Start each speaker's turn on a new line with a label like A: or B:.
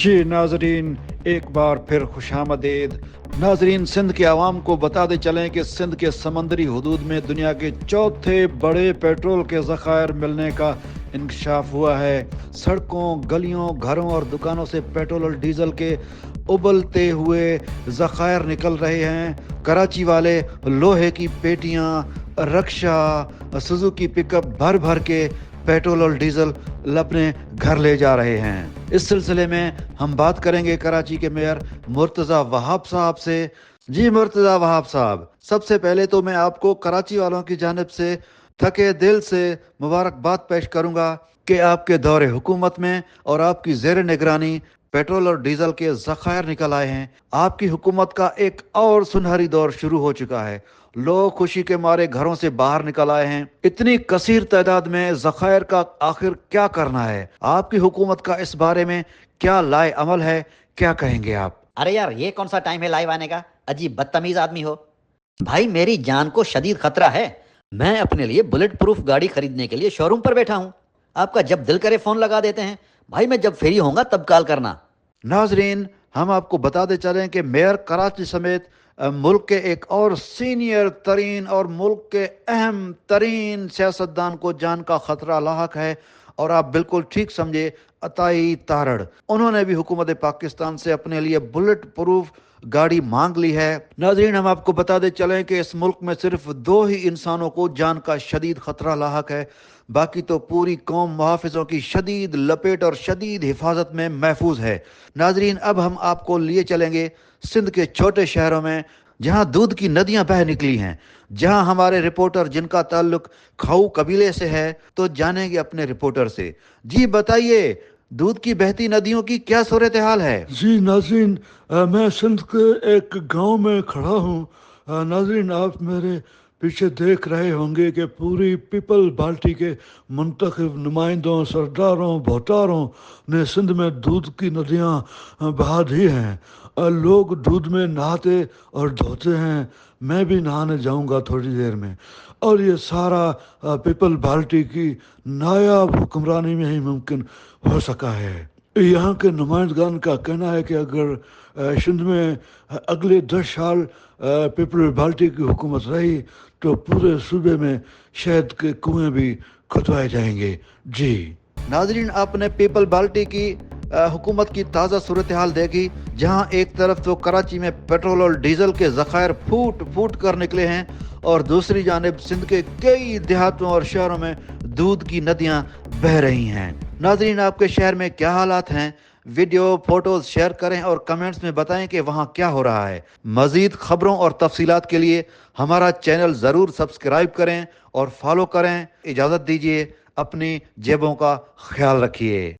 A: जी नाजरीन, एक बार फिर खुशामदीद। नाजरीन, सिंध के आवाम को बताते चलें कि सिंध के समंदरी हदूद में दुनिया के चौथे बड़े पेट्रोल के ज़खायर मिलने का इंकशाफ हुआ है। सड़कों, गलियों, घरों और दुकानों से पेट्रोल और डीजल के उबलते हुए ज़खायर निकल रहे हैं। कराची वाले लोहे की पेटियां, रक्षा, सुजुकी पिकअप भर भर के पेट्रोल और डीजल अपने घर ले जा रहे हैं। इस सिलसिले में हम बात करेंगे कराची के मेयर मुर्तज़ा वहाब साहब से। जी मुर्तज़ा वहाब साहब, सबसे पहले तो मैं आपको कराची वालों की जानिब से थके दिल से मुबारकबाद पेश करूंगा कि आपके दौरे हुकूमत में और आपकी ज़ेर निगरानी पेट्रोल और डीजल के ज़खायर निकल आए हैं। आपकी हुकूमत का एक और सुनहरी दौर शुरू हो चुका है। लोग खुशी के मारे घरों से बाहर निकल आए हैं। इतनी कसीर तादाद में ज़खायर का आखिर क्या करना है? आपकी हुकूमत का इस बारे में क्या लाए अमल है? क्या कहेंगे आप?
B: अरे यार, ये कौन सा टाइम है लाइव आने का? अजीब बदतमीज आदमी हो भाई। मेरी जान को शदीद खतरा है। मैं अपने लिए बुलेट प्रूफ गाड़ी खरीदने के लिए शोरूम पर बैठा हूँ। आपका जब दिल करे फोन लगा देते हैं। भाई मैं जब फ्री होऊंगा तब कॉल करना।
A: नाजरीन, हम आपको बताते चलें कि मेयर कराची समेत मुल्क के एक और सीनियर तरीन और मुल्क के अहम तरीन सियासतदान को जान का खतरा लाहक है। और आप बिल्कुल ठीक समझे, अताई तारड़, उन्होंने भी हुकूमत पाकिस्तान से अपने लिए बुलेट प्रूफ गाड़ी मांग ली है। नाजरीन, हम आपको बताते चलें कि इस मुल्क में सिर्फ दो ही इंसानों को जान का शदीद खतरा लाहक है, बाकी तो पूरी कौम मुहाफिजों की शदीद लपेट और शदीद हिफाजत में महफूज है। नाजरीन, अब हम आपको लिए चलेंगे सिंध के छोटे शहरों में, जहां दूध की नदियां बह निकली हैं, जहां हमारे रिपोर्टर जिनका ताल्लुक खाऊ कबीले से है, तो जानेंगे अपने रिपोर्टर से। जी बताइए, दूध की बहती नदियों की क्या सूरत हाल है?
C: जी नाज़रीन, मैं सिंध के एक गांव में खड़ा हूँ। नाज़रीन, आप मेरे पीछे देख रहे होंगे कि पूरी पीपल पार्टी के मुंतखब नुमाइंदों, सरदारों, भौतारों ने सिंध में दूध की नदियाँ बहा दी हैं। लोग दूध में नहाते और धोते हैं। मैं भी नहाने जाऊंगा थोड़ी देर में। और ये सारा पीपल पार्टी की नायाब हुक्मरानी में ही मुमकिन हो सका है। यहाँ के नुमाइंदगान का कहना है कि अगर सिंध में अगले 10 साल पीपल पार्टी की हुकूमत रही तो पूरे सूबे में शहद के कुएं भी खुदवाए जाएंगे। जी
A: नाजरीन, आपने पीपल पार्टी की हुकूमत की ताज़ा सूरत हाल देखी, जहां एक तरफ तो कराची में पेट्रोल और डीजल के ज़खायर फूट फूट कर निकले हैं, और दूसरी जानिब सिंध के कई देहातों और शहरों में दूध की नदियां बह रही हैं। नाजरीन, आपके शहर में क्या हालात हैं? वीडियो फोटोज शेयर करें और कमेंट्स में बताएं कि वहां क्या हो रहा है। मजीद खबरों और तफसीलात के लिए हमारा चैनल ज़रूर सब्सक्राइब करें और फॉलो करें। इजाज़त दीजिए, अपनी जेबों का ख्याल रखिए।